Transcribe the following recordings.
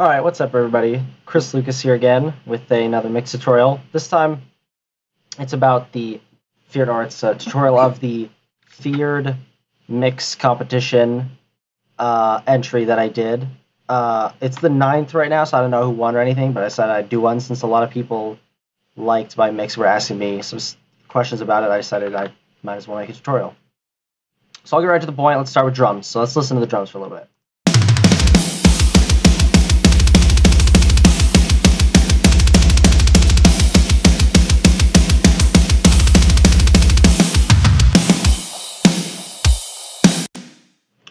Alright, what's up everybody? Chris Lucas here again with another mix tutorial. This time it's about the Feared Arts tutorial of the Feared Mix competition entry that I did. It's the 9th right now, so I don't know who won or anything, but I said I'd do one since a lot of people liked my mix, were asking me some questions about it. I decided I might as well make a tutorial. So I'll get right to the point. Let's start with drums. So let's listen to the drums for a little bit.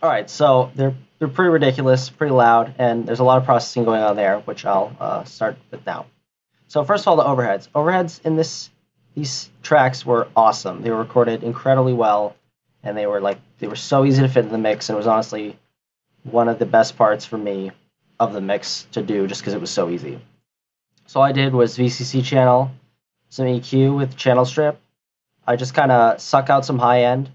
Alright, so they're pretty ridiculous, pretty loud, and there's a lot of processing going on there, which I'll start with now. So first of all, the overheads. Overheads in these tracks were awesome. They were recorded incredibly well, and they were so easy to fit in the mix, and it was honestly one of the best parts for me of the mix to do, just because it was so easy. So all I did was VCC channel, some EQ with channel strip. I just kind of suck out some high end,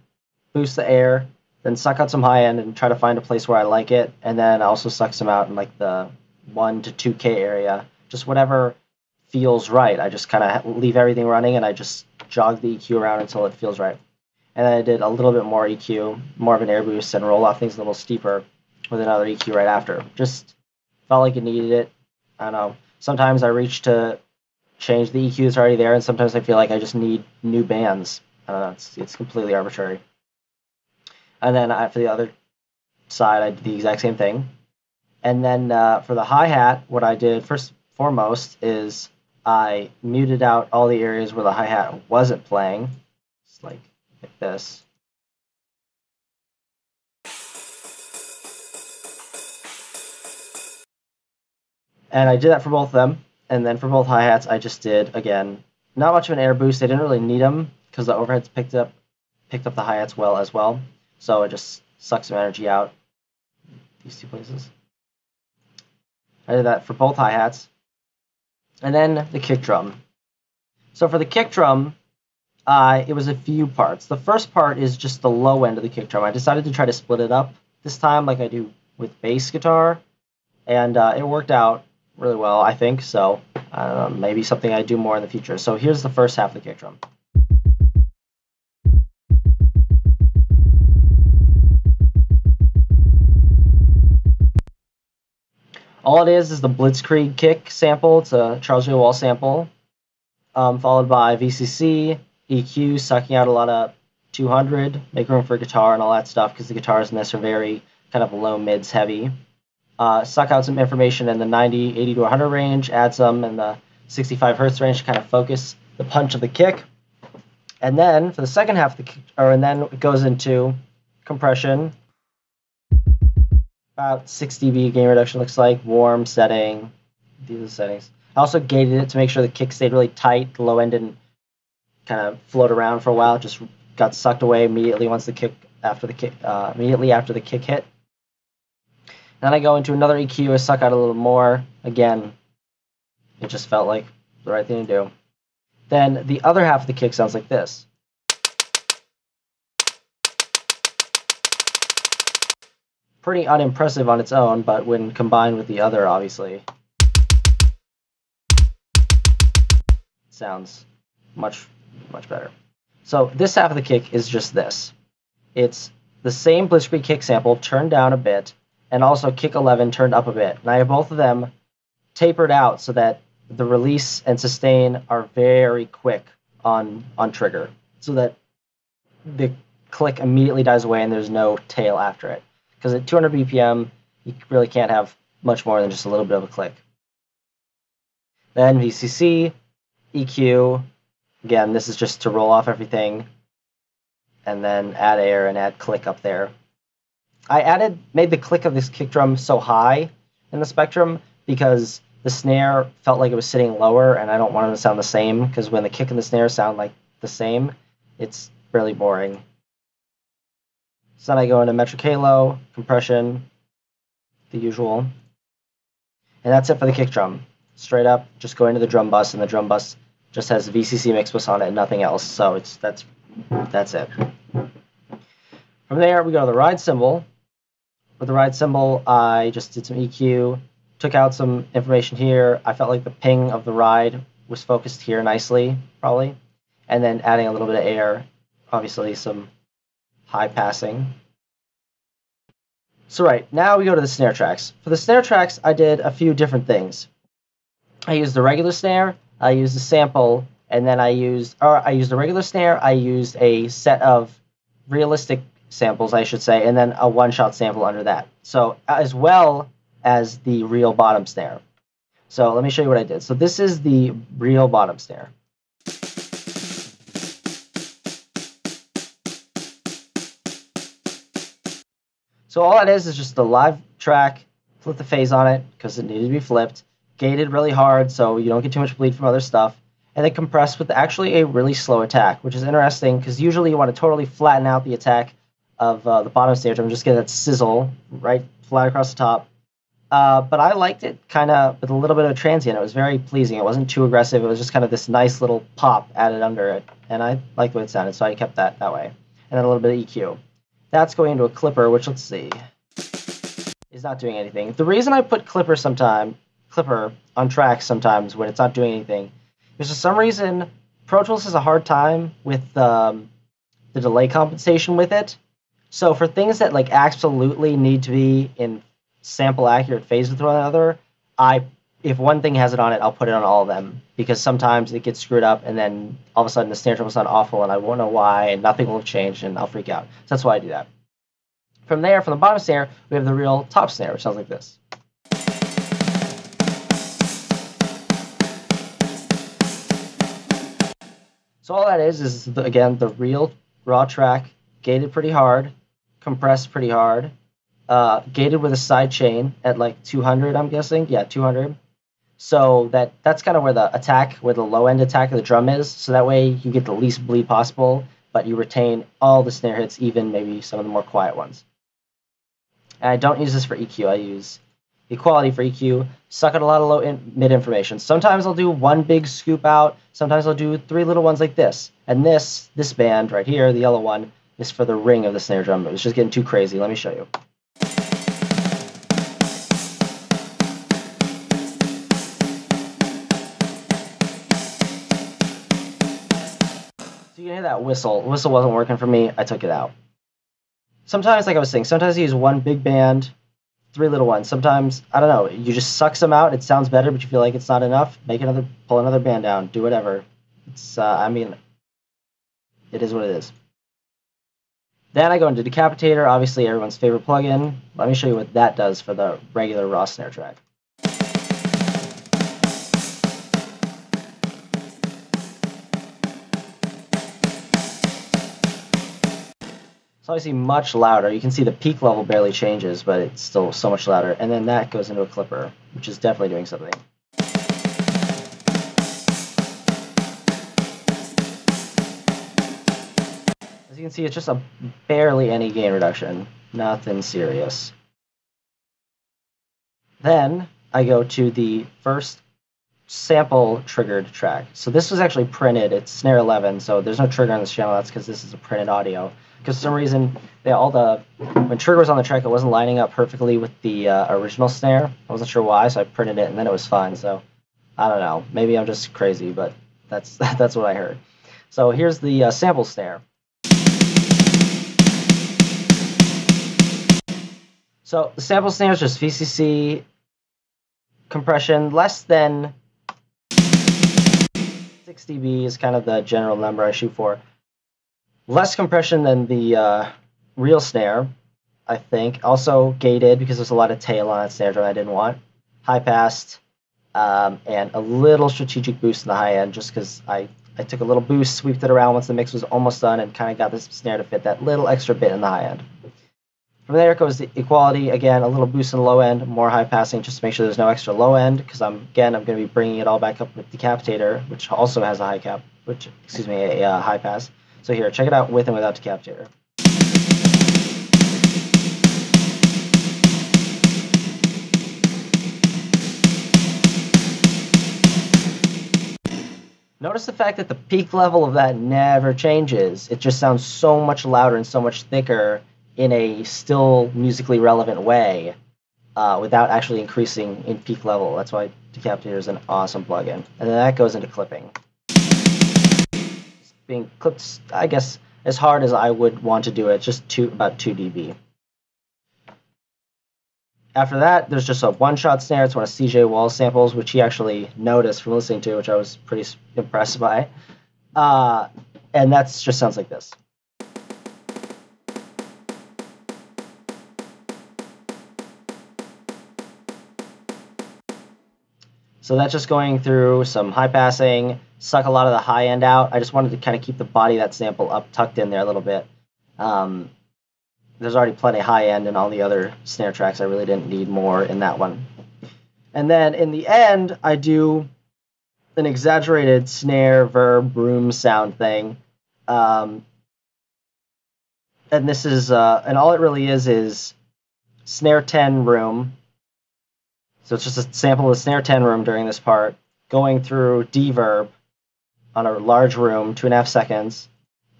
boost the air, then suck out some high end and try to find a place where I like it, and then I also suck some out in like the 1 to 2K area, just whatever feels right. I just kind of leave everything running and I just jog the EQ around until it feels right. And then I did a little bit more EQ, more of an air boost, and roll off things a little steeper with another EQ right after. Just felt like it needed it. I don't know. Sometimes I reach to change the EQ that's already there, and sometimes I feel like I just need new bands. I don't know. It's completely arbitrary. And then for the other side, I did the exact same thing. And then for the hi-hat, what I did first and foremost is I muted out all the areas where the hi-hat wasn't playing. Just like this. And I did that for both of them. And then for both hi-hats, I just did, again, not much of an air boost. They didn't really need them because the overheads picked up the hi-hats well as well. So I just sucked some energy out these two places. I did that for both hi-hats. And then the kick drum. So for the kick drum, it was a few parts. The first part is just the low end of the kick drum. I decided to try to split it up this time like I do with bass guitar. And it worked out really well, I think. So I don't know, maybe something I do more in the future. So here's the first half of the kick drum. All it is the Blitzkrieg kick sample. It's a Charles J. Wall sample, followed by VCC, EQ, sucking out a lot of 200, make room for guitar and all that stuff, because the guitars in this are very kind of low mids heavy. Suck out some information in the 90, 80 to 100 range, add some in the 65 hertz range to kind of focus the punch of the kick. And then for the second half of the kick, and then it goes into compression. About 6 dB gain reduction looks like, warm setting, these are the settings. I also gated it to make sure the kick stayed really tight, the low end didn't kind of float around for a while, it just got sucked away immediately immediately after the kick hit. Then I go into another EQ, I suck out a little more, again, it just felt like the right thing to do. Then the other half of the kick sounds like this. Pretty unimpressive on its own, but when combined with the other, obviously, it sounds much, much better. So this half of the kick is just this. It's the same Blitzkrieg kick sample turned down a bit, and also kick 11 turned up a bit. And I have both of them tapered out so that the release and sustain are very quick on trigger, so that the click immediately dies away and there's no tail after it. Because at 200 BPM, you really can't have much more than just a little bit of a click. Then VCC, EQ. Again, this is just to roll off everything. And then add air and add click up there. I made the click of this kick drum so high in the spectrum because the snare felt like it was sitting lower, and I don't want it to sound the same, because when the kick and the snare sound like the same, it's really boring. So then I go into metric halo, compression, the usual. And that's it for the kick drum. Straight up, just go into the drum bus, and the drum bus just has VCC mix bus on it and nothing else. So that's it. From there, we go to the ride cymbal. With the ride cymbal, I just did some EQ, took out some information here. I felt like the ping of the ride was focused here nicely, probably. And then adding a little bit of air, obviously some high passing. So right, now we go to the snare tracks. For the snare tracks, I did a few different things. I used the regular snare, I used the sample, and then I used the regular snare, I used a set of realistic samples, I should say, and then a one-shot sample under that. So as well as the real bottom snare. So let me show you what I did. So this is the real bottom snare. So all that is just a live track, flip the phase on it because it needed to be flipped, gated really hard so you don't get too much bleed from other stuff, and then compressed with actually a really slow attack, which is interesting because usually you want to totally flatten out the attack of the bottom snare drum, just get that sizzle right flat across the top. But I liked it kind of with a little bit of a transient. It was very pleasing. It wasn't too aggressive. It was just kind of this nice little pop added under it, and I liked the way it sounded, so I kept that way. And then a little bit of EQ. That's going into a clipper, which, let's see, is not doing anything. The reason I put clipper on tracks sometimes when it's not doing anything is for some reason Pro Tools has a hard time with the delay compensation with it. So for things that like absolutely need to be in sample accurate phase with one another, if one thing has it on it, I'll put it on all of them, because sometimes it gets screwed up and then all of a sudden the snare drum will sound awful and I won't know why and nothing will have changed and I'll freak out. So that's why I do that. From there, from the bottom snare, we have the real top snare, which sounds like this. So all that is again, the real raw track, gated pretty hard, compressed pretty hard, gated with a side chain at like 200, I'm guessing. Yeah, 200. So that's kind of where the low end attack of the drum is. So that way you get the least bleed possible, but you retain all the snare hits, even maybe some of the more quiet ones. And I don't use this for EQ. I use equality for EQ. Suck out a lot of mid information. Sometimes I'll do one big scoop out. Sometimes I'll do three little ones like this. And this band right here, the yellow one, is for the ring of the snare drum. It was just getting too crazy. Let me show you. So you can hear that whistle. The whistle wasn't working for me. I took it out. Sometimes, like I was saying, sometimes you use one big band, three little ones. Sometimes, I don't know, you just suck some out. It sounds better, but you feel like it's not enough. Pull another band down. Do whatever. It's, it is what it is. Then I go into Decapitator, obviously everyone's favorite plugin. Let me show you what that does for the regular raw snare track. It's obviously much louder. You can see the peak level barely changes, but it's still so much louder. And then that goes into a clipper, which is definitely doing something. As you can see, it's just barely any gain reduction. Nothing serious. Then I go to the first sample triggered track. So this was actually printed. It's Snare 11, so there's no trigger on this channel. That's because this is a printed audio. Because for some reason, when trigger was on the track, it wasn't lining up perfectly with the original snare. I wasn't sure why, so I printed it, and then it was fine. So I don't know. Maybe I'm just crazy, but that's what I heard. So here's the sample snare. So the sample snare is just VCC compression less than 6 dB is kind of the general number I shoot for. Less compression than the real snare, I think. Also gated because there's a lot of tail on that snare drum I didn't want. High passed, and a little strategic boost in the high end just because I took a little boost, sweeped it around once the mix was almost done, and kind of got this snare to fit that little extra bit in the high end. From there goes the equality. Again, a little boost in the low end, more high passing just to make sure there's no extra low end, because I'm going to be bringing it all back up with Decapitator, which also has a high pass. So here, check it out with and without Decapitator. Notice the fact that the peak level of that never changes. It just sounds so much louder and so much thicker in a still musically relevant way. without actually increasing in peak level. That's why Decapitator is an awesome plugin. And then that goes into clipping. It's being clipped, I guess, as hard as I would want to do it, just about 2 dB. After that, there's just a one-shot snare. It's one of CJ Wall's samples, which he actually noticed from listening to, which I was pretty impressed by. And that just sounds like this. So that's just going through some high passing, suck a lot of the high end out. I just wanted to kind of keep the body of that sample up, tucked in there a little bit. There's already plenty high end in all the other snare tracks. I really didn't need more in that one. And then in the end, I do an exaggerated snare, verb, room sound thing. And this is, and all it really is snare 10 room. So it's just a sample of the snare 10 room during this part, going through D-verb on a large room, 2.5 seconds,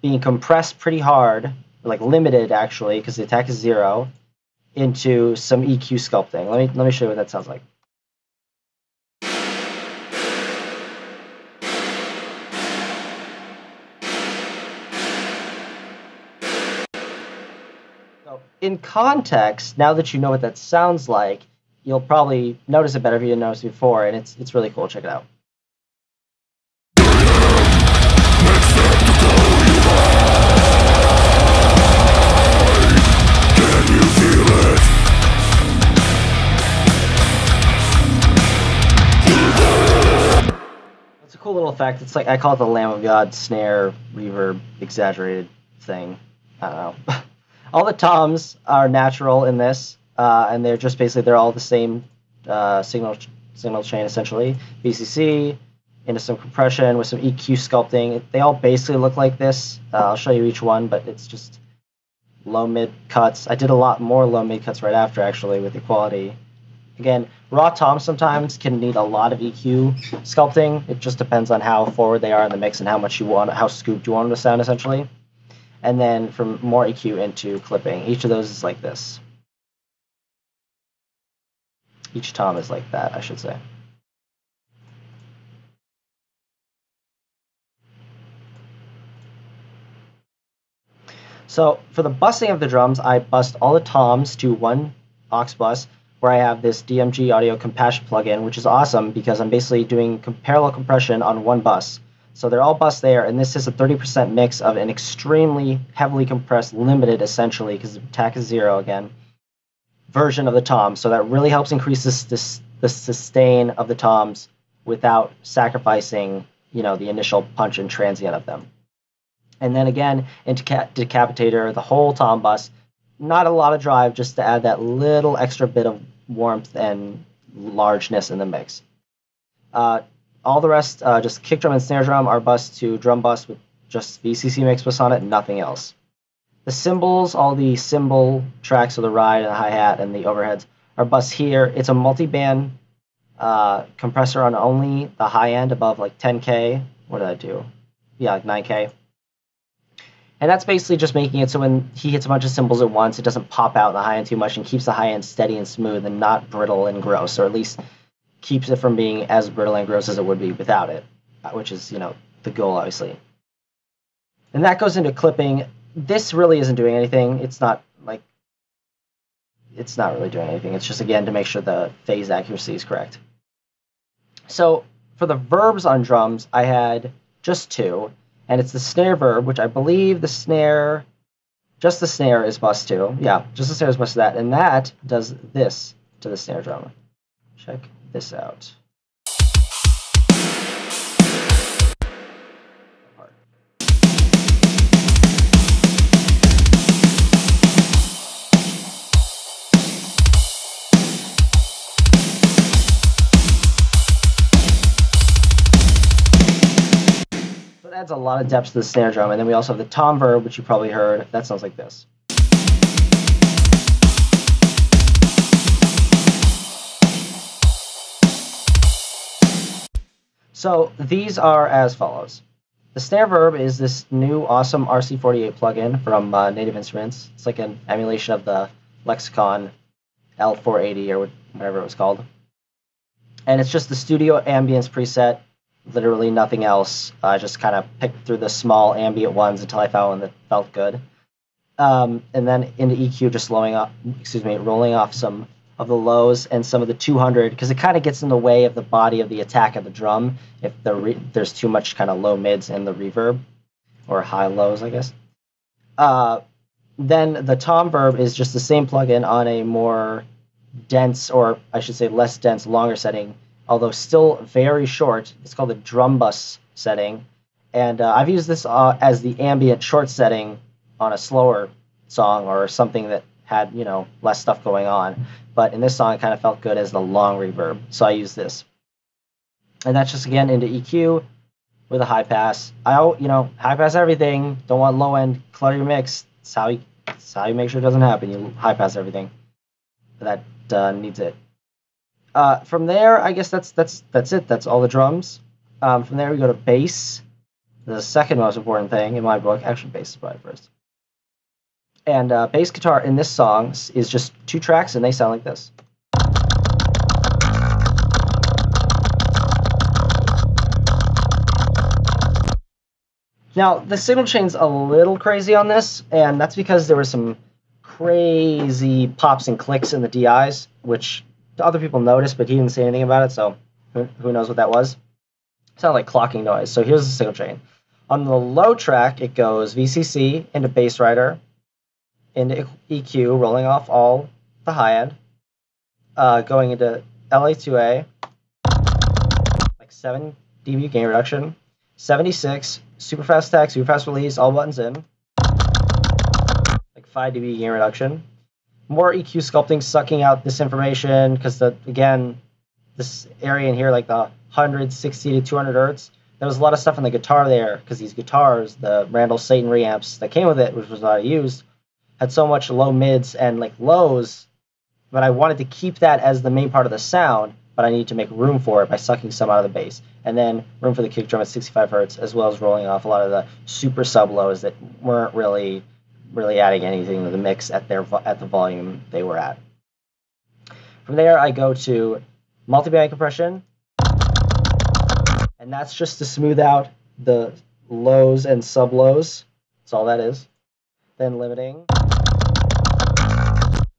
being compressed pretty hard, like limited actually, because the attack is 0, into some EQ sculpting. Let me show you what that sounds like. So in context, now that you know what that sounds like, you'll probably notice it better if you didn't notice it before, and it's really cool. Check it out. It's a cool little effect. It's like, I call it the Lamb of God snare reverb exaggerated thing. I don't know. All the toms are natural in this. And they're just basically, they're all the same signal chain, essentially. VCC, into some compression with some EQ sculpting. They all basically look like this. I'll show you each one, but it's just low-mid cuts. I did a lot more low-mid cuts right after, actually, with equality. Again, raw toms sometimes can need a lot of EQ sculpting. It just depends on how forward they are in the mix and how much you want, how scooped you want them to sound, essentially. And then from more EQ into clipping. Each of those is like this. Each tom is like that, I should say. So for the busing of the drums, I bust all the toms to one aux bus, where I have this DMG Audio Compassion plugin, which is awesome because I'm basically doing parallel compression on one bus. So they're all bussed there, and this is a 30% mix of an extremely heavily compressed, limited, essentially, because the attack is 0 again, version of the tom. So that really helps increase the sustain of the toms without sacrificing, the initial punch and transient of them. And then again, into Decapitator, the whole tom bus, not a lot of drive, just to add that little extra bit of warmth and largeness in the mix. All the rest, just kick drum and snare drum, are bussed to drum bus with just VCC mix bus on it, nothing else. The cymbals, all the cymbal tracks of the ride and the hi-hat and the overheads are bussed here. It's a multi-band compressor on only the high end above like 10K. What did I do? Yeah, like 9K. And that's basically just making it so when he hits a bunch of cymbals at once, it doesn't pop out in the high end too much and keeps the high end steady and smooth and not brittle and gross, or at least keeps it from being as brittle and gross as it would be without it, which is, the goal, obviously. And that goes into clipping. This really isn't doing anything. It's not really doing anything. It's just, again, to make sure the phase accuracy is correct. So for the verbs on drums, I had just 2. And it's the snare verb, which I believe just the snare is bus to. Yeah, just the snare is bus to that. And that does this to the snare drum. Check this out. Adds a lot of depth to the snare drum, and then we also have the tom verb, which you probably heard. That sounds like this. So these are as follows. The snare verb is this new awesome RC48 plugin from Native Instruments. It's like an emulation of the Lexicon L480 or whatever it was called. And it's just the studio ambience preset, literally nothing else. I just kind of picked through the small ambient ones until I found one that felt good. And then into EQ, just rolling off some of the lows and some of the 200, because it kind of gets in the way of the body of the attack of the drum if there's too much kind of low mids in the reverb, or high lows, I guess. Then the tom verb is just the same plugin on a more dense, or I should say less dense, longer setting, although still very short. It's called the drum bus setting, and I've used this as the ambient short setting on a slower song or something that had, less stuff going on. But in this song, it kind of felt good as the long reverb, so I use this. And that's just, again, into EQ with a high pass. High pass everything. Don't want low end clutter your mix. It's how you make sure it doesn't happen. You high pass everything that needs it. From there, I guess that's it. That's all the drums. From there, we go to bass. The second most important thing in my book. Actually, bass is probably first. And bass guitar in this song is just 2 tracks, and they sound like this. Now, the signal chain's a little crazy on this, and that's because there were some crazy pops and clicks in the DIs, which other people noticed, but he didn't say anything about it, so who knows what that was. It sounded like clocking noise. So here's the signal chain. On the low track, it goes VCC into bass rider, into EQ, rolling off all the high end, going into LA2A, like 7 dB gain reduction, 76, super fast attack, super fast release, all buttons in, like 5 dB gain reduction. More EQ sculpting, sucking out this information, because this area in here, like the 160 to 200 hertz, there was a lot of stuff in the guitar there, because these guitars, the Randall Satan reamps that came with it, which was what I used, had so much low mids and like lows, but I wanted to keep that as the main part of the sound, but I needed to make room for it by sucking some out of the bass, and then room for the kick drum at 65 hertz, as well as rolling off a lot of the super sub lows that weren't really adding anything to the mix at the volume they were at. From there, I go to multiband compression, and that's just to smooth out the lows and sub lows. That's all that is. Then limiting.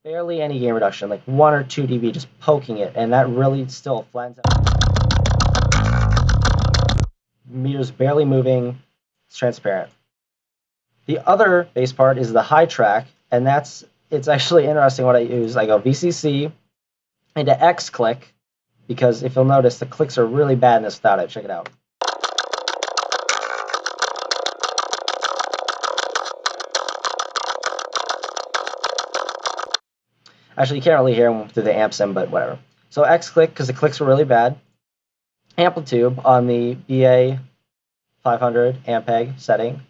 Barely any gain reduction, like 1 or 2 dB, just poking it, and that really still flattens out. Meters barely moving, it's transparent. The other bass part is the high track, and it's actually interesting what I use. I go VCC into X click, because if you'll notice, the clicks are really bad in this without it. Check it out. Actually, you can't really hear them through the amp sim, but whatever. So X click, because the clicks were really bad. Amplitude on the BA 500 Ampeg setting,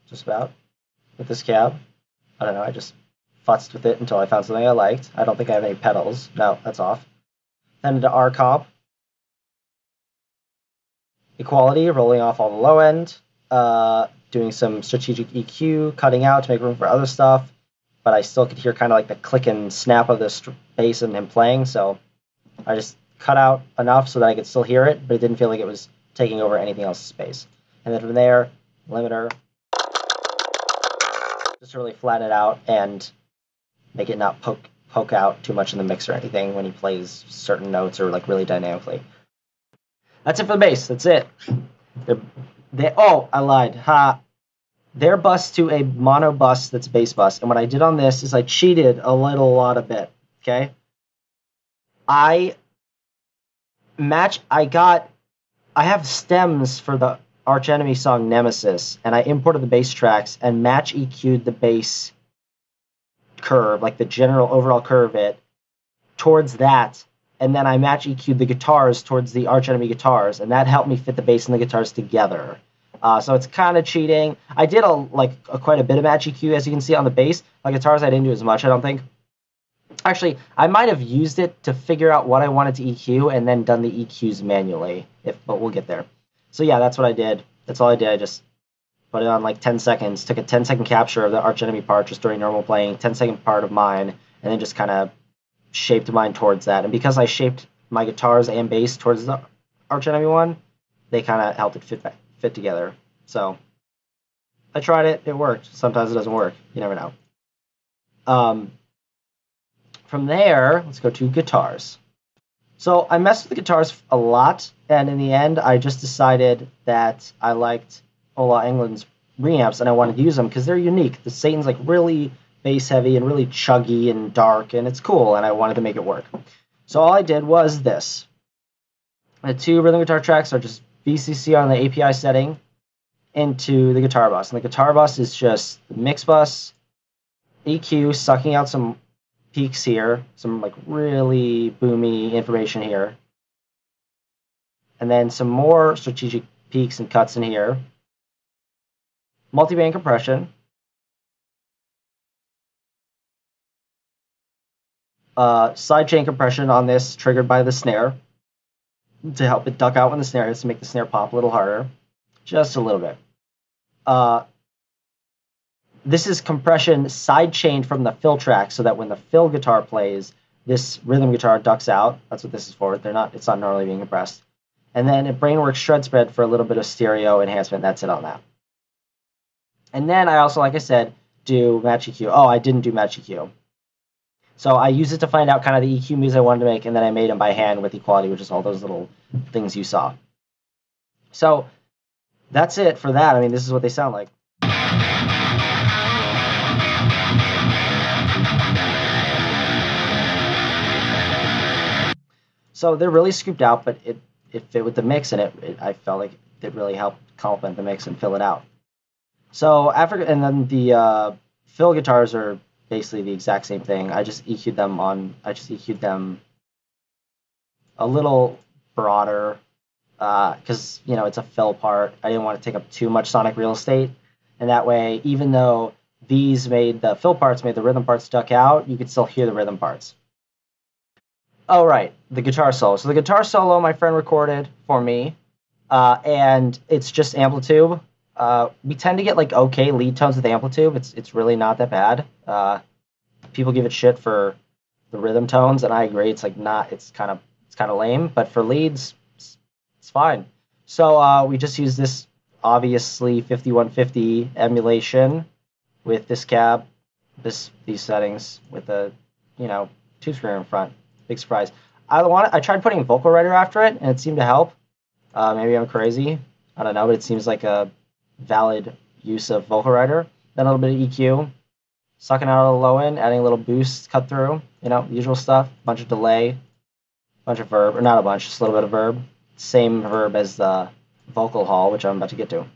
just about, with this cab. I don't know, I just futzed with it until I found something I liked. I don't think I have any pedals. No, that's off. Then into R comp. Equality, rolling off all the low end. Doing some strategic EQ, cutting out to make room for other stuff. But I still could hear kind of like the click and snap of the bass and him playing, so I just cut out enough so that I could still hear it, but it didn't feel like it was taking over anything else's space. And then from there, limiter, just to really flatten it out and make it not poke out too much in the mix or anything when he plays certain notes or like really dynamically. That's it for the bass. That's it. Oh, I lied. They're bus to a mono bus that's bass bus. And what I did on this is I cheated a lot a bit. Okay? I have stems for the Arch Enemy song Nemesis, and I imported the bass tracks and match EQ'd the bass curve, like the general overall curve it, towards that. And then I match EQ'd the guitars towards the Arch Enemy guitars, and that helped me fit the bass and the guitars together. So it's kind of cheating. I did quite a bit of match EQ, as you can see on the bass. On guitars, I didn't do as much, I don't think. Actually, I might have used it to figure out what I wanted to EQ and then done the EQs manually, but we'll get there. So yeah, that's what I did. That's all I did. I just put it on like 10 seconds, took a 10-second capture of the Arch Enemy part just during normal playing, 10-second part of mine, and then just kind of shaped mine towards that. And because I shaped my guitars and bass towards the Arch Enemy one, they kind of helped it fit together. So I tried it. It worked. Sometimes it doesn't work. You never know. From there, let's go to guitars. So I messed with the guitars a lot, and in the end, I just decided that I liked Ola England's reamps, and I wanted to use them because they're unique. The Satan's like really bass heavy and really chuggy and dark, and it's cool, and I wanted to make it work. So all I did was this. The two rhythm guitar tracks are just VCC on the API setting into the guitar bus, and the guitar bus is just the mix bus, EQ sucking out some peaks here, some like really boomy information here, and then some more strategic peaks and cuts in here. Multiband compression, sidechain compression on this triggered by the snare to help it duck out when the snare hits to make the snare pop a little harder, just a little bit. This is compression sidechained from the fill track so that when the fill guitar plays, this rhythm guitar ducks out. That's what this is for. It's not normally being compressed. And then it Brainworks shred spread for a little bit of stereo enhancement. That's it on that. And then I also, like I said, do match EQ. Oh, I didn't do match EQ. So I used it to find out kind of the EQ moves I wanted to make, and then I made them by hand with equality, which is all those little things you saw. So that's it for that. I mean, this is what they sound like. So they're really scooped out, but it fit with the mix, and I felt like it really helped complement the mix and fill it out. So and then the fill guitars are basically the exact same thing. I just EQ'd them a little broader because it's a fill part. I didn't want to take up too much sonic real estate, and that way, even though the fill parts made the rhythm parts duck out, you could still hear the rhythm parts. Oh, right, the guitar solo. So the guitar solo my friend recorded for me, and it's just amplitude. We tend to get like okay lead tones with amplitude. It's really not that bad. People give it shit for the rhythm tones, and I agree. It's like not. It's kind of lame, but for leads, it's fine. So we just use this obviously 5150 emulation with this cab, these settings with the tube screen in front. Big surprise. I tried putting Vocal Writer after it, and it seemed to help. Maybe I'm crazy. I don't know, but it seems like a valid use of Vocal Writer. Then a little bit of EQ, sucking out a low end, adding a little boost, cut through, usual stuff. Bunch of delay, bunch of verb, or not a bunch, just a little bit of verb. Same verb as the vocal hall, which I'm about to get to.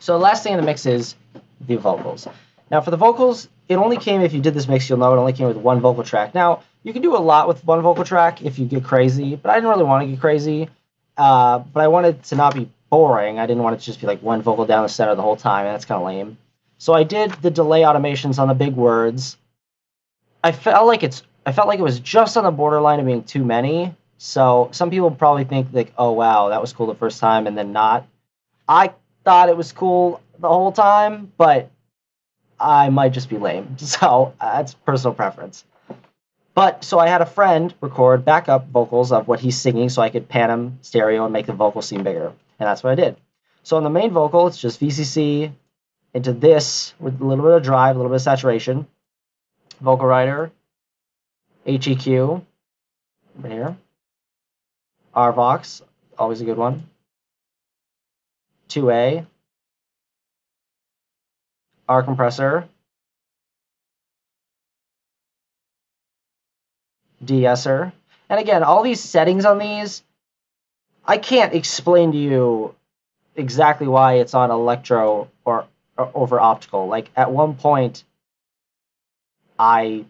So the last thing in the mix is the vocals. Now for the vocals, it only came, if you did this mix, you'll know it only came with one vocal track. Now, you can do a lot with one vocal track if you get crazy, but I didn't really want to get crazy. But I wanted to not be boring. I didn't want it to just be like one vocal down the center the whole time, and that's kind of lame. So I did the delay automations on the big words. I felt like it was just on the borderline of being too many. So some people probably think like, oh wow, that was cool the first time, and then not. I thought it was cool the whole time, but I might just be lame. So that's personal preference. But so I had a friend record backup vocals of what he's singing so I could pan him stereo and make the vocal seem bigger. And that's what I did. So on the main vocal, it's just VCC into this with a little bit of drive, a little bit of saturation. Vocal Writer, HEQ, over here. RVox, always a good one. 2A. R compressor. De-esser. And again, all these settings on these, I can't explain to you exactly why it's on electro or over optical. Like at one point, I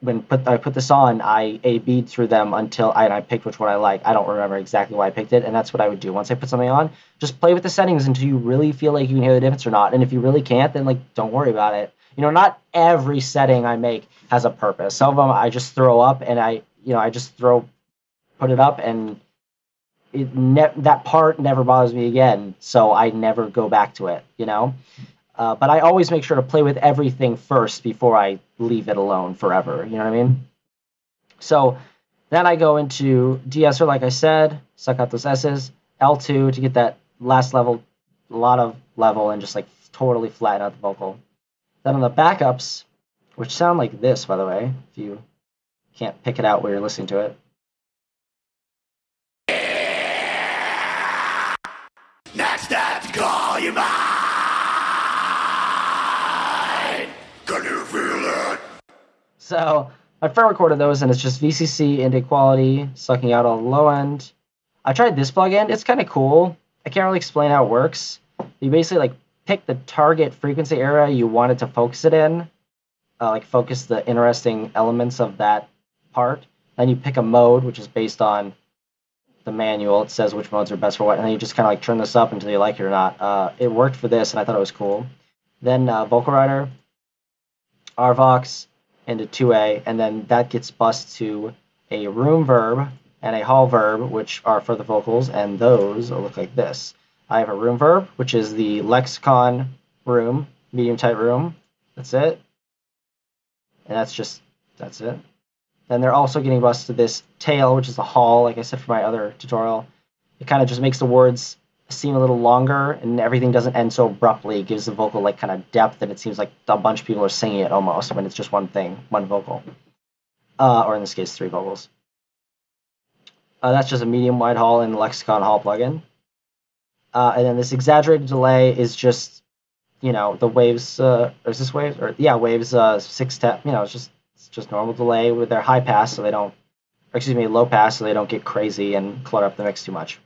put this on, I A-B'd through them until I picked which one I like. I don't remember exactly why I picked it, and that's what I would do. Once I put something on, just play with the settings until you really feel like you can hear the difference or not. And if you really can't, then like don't worry about it. Not every setting I make has a purpose. Some of them I just throw up and I just put it up and that part never bothers me again. So I never go back to it, But I always make sure to play with everything first before I leave it alone forever. You know what I mean? So then I go into de-esser, like I said, suck out those S's, L2 to get that last level, a lot of level, and just like totally flatten out the vocal. Then on the backups, which sound like this, by the way, if you can't pick it out where you're listening to it. Next step, call you mine. Can you feel it? So I front recorded those, and it's just VCC into equality, sucking out on the low end. I tried this plugin. It's kind of cool. I can't really explain how it works. You basically like pick the target frequency area you want it to focus it in, like focus the interesting elements of that part. Then you pick a mode, which is based on the manual. It says which modes are best for what, and then you just kind of like turn this up until you like it or not. It worked for this, and I thought it was cool. Then Vocal Rider, RVox into 2A, and then that gets bussed to a room verb and a hall verb, which are for the vocals, and those look like this. I have a room verb, which is the lexicon room, medium tight room. That's it. And that's it. Then they're also getting bussed to this tail, which is the hall, like I said for my other tutorial. It kind of just makes the words seem a little longer, and everything doesn't end so abruptly. It gives the vocal like kind of depth, and it seems like a bunch of people are singing it almost when it's just one thing, one vocal. Or in this case, 3 vocals. That's just a medium wide hall in the Lexicon Hall plugin. And then this exaggerated delay is just, you know, the waves, or is this waves? Or yeah, waves 6 step, you know, it's just normal delay with their high pass so they don't, or excuse me, low pass so they don't get crazy and clutter up the mix too much.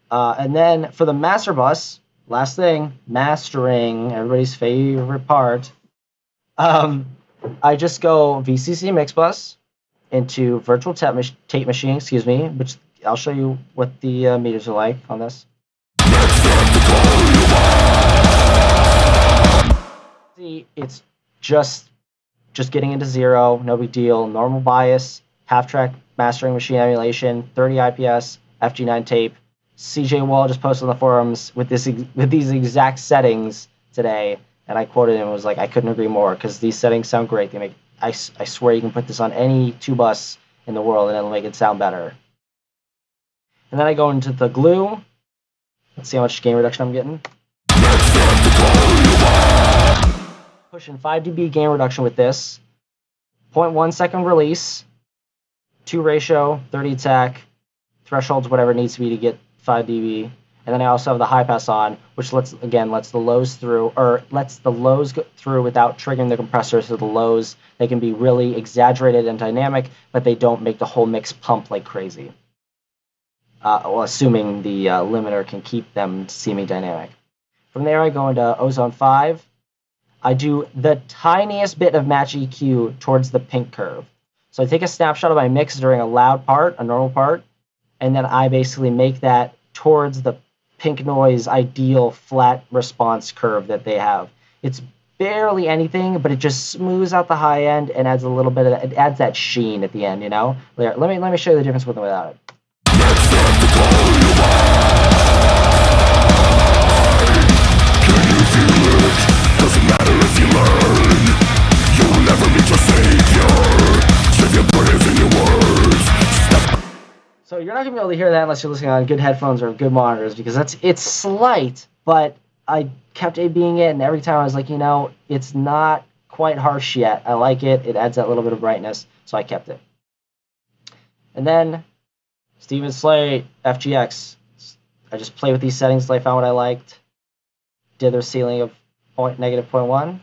And then for the master bus, last thing, mastering, everybody's favorite part. I just go VCC mix bus into virtual tape machine, excuse me, which I'll show you what the meters are like on this. See, it's just getting into 0, no big deal, normal bias, half-track mastering machine emulation, 30 IPS, FG9 tape. CJ Wall just posted on the forums with these exact settings today, and I quoted him and was like, I couldn't agree more, because these settings sound great. They make I swear you can put this on any 2 bus in the world and it'll make it sound better. And then I go into the glue. Let's see how much gain reduction I'm getting. Pushing 5 dB gain reduction with this. 0.1 second release. 2 ratio, 30 attack. Thresholds, whatever it needs to be to get 5 dB. And then I also have the high pass on, which lets the lows through, or lets the lows go through without triggering the compressor. So the lows, they can be really exaggerated and dynamic, but they don't make the whole mix pump like crazy. Well, assuming the limiter can keep them seeming dynamic. From there, I go into Ozone 5. I do the tiniest bit of match EQ towards the pink curve. So I take a snapshot of my mix during a loud part, a normal part, and then I basically make that towards the pink noise ideal flat response curve that they have. It's barely anything, but it just smooths out the high end and adds a little bit of that, it adds that sheen at the end, you know? Let me show you the difference with and without it. Can you feel it? Doesn't matter if you learn. You'll never meet your savior. Save your brave in your words. So you're not going to be able to hear that unless you're listening on good headphones or good monitors, because it's slight, but I kept A-Bing it, and every time I was like, you know, it's not quite harsh yet. I like it. It adds that little bit of brightness, so I kept it. And then Steven Slate, FGX. I just played with these settings until I found what I liked. Did their ceiling of -0.1.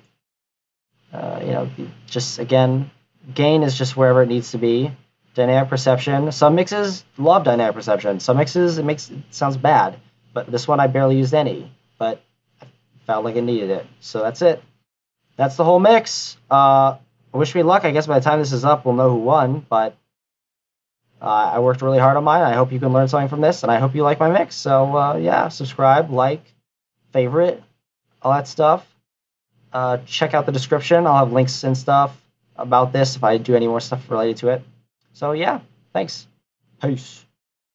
You know, just again, gain is just wherever it needs to be. Dynamic perception. Some mixes love dynamic perception. Some mixes it sounds bad, but this one I barely used any, but I felt like it needed it. So that's it. That's the whole mix. Wish me luck. I guess by the time this is up, we'll know who won, but I worked really hard on mine. I hope you can learn something from this, and I hope you like my mix. So yeah, subscribe, like, favorite, all that stuff. Check out the description. I'll have links and stuff about this if I do any more stuff related to it. So yeah, thanks. Peace.